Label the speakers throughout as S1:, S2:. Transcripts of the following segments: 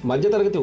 S1: మధ్యతరగతి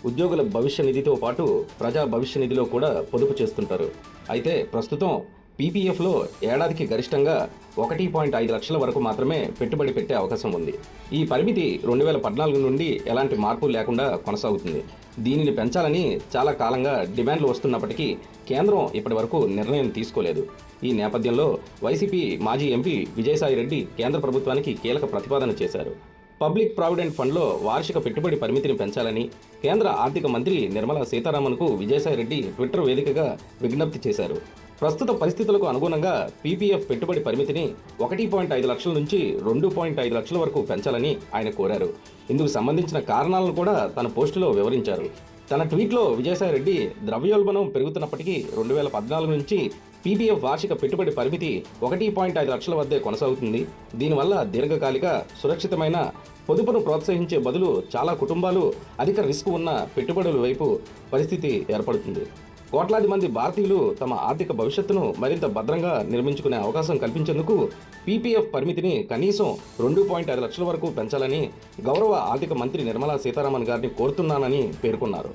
S1: ఉద్యోగుల భవిష్య నిధితో పాటు ప్రజా భవిష్య నిధిలో కూడా పొదుపు చేస్తుంటారు. అయితే ప్రస్తుతం పీపీఎఫ్లో ఏడాదికి గరిష్టంగా 1.5 లక్షల వరకు మాత్రమే పెట్టుబడి పెట్టే అవకాశం ఉంది. ఈ పరిమితి 2014 నుండి ఎలాంటి మార్పు లేకుండా కొనసాగుతుంది. దీనిని పెంచాలని చాలా కాలంగా డిమాండ్లు వస్తున్నప్పటికీ కేంద్రం ఇప్పటి వరకు నిర్ణయం తీసుకోలేదు. ఈ నేపథ్యంలో వైసీపీ మాజీ ఎంపీ విజయసాయిరెడ్డి కేంద్ర ప్రభుత్వానికి కీలక ప్రతిపాదన చేశారు. పబ్లిక్ ప్రావిడెంట్ ఫండ్లో వార్షిక పెట్టుబడి పరిమితిని పెంచాలని కేంద్ర ఆర్థిక మంత్రి నిర్మలా సీతారామన్కు విజయసాయిరెడ్డి ట్విట్టర్ వేదికగా విజ్ఞప్తి చేశారు. ప్రస్తుత పరిస్థితులకు అనుగుణంగా పీపీఎఫ్ పెట్టుబడి పరిమితిని 1.5 లక్షల నుంచి 2.5 లక్షల వరకు పెంచాలని ఆయన కోరారు. ఇందుకు సంబంధించిన కారణాలను కూడా తన పోస్టులో వివరించారు. తన ట్వీట్లో విజయసాయిరెడ్డి ద్రవ్యోల్బణం పెరుగుతున్నప్పటికీ 2014 నుంచి పీపీఎఫ్ వార్షిక పెట్టుబడి పరిమితి 1.5 లక్షల వద్దే కొనసాగుతుంది. దీనివల్ల దీర్ఘకాలిక సురక్షితమైన పొదుపును ప్రోత్సహించే బదులు చాలా కుటుంబాలు అధిక రిస్క్ ఉన్న పెట్టుబడుల వైపు పరిస్థితి ఏర్పడుతుంది. కోట్లాది మంది భారతీయులు తమ ఆర్థిక భవిష్యత్తును మరింత భద్రంగా నిర్మించుకునే అవకాశం కల్పించేందుకు పీపీఎఫ్ పరిమితిని కనీసం 2.5 లక్షల వరకు పెంచాలని గౌరవ ఆర్థిక మంత్రి నిర్మలా సీతారామన్ గారిని కోరుతున్నానని పేర్కొన్నారు.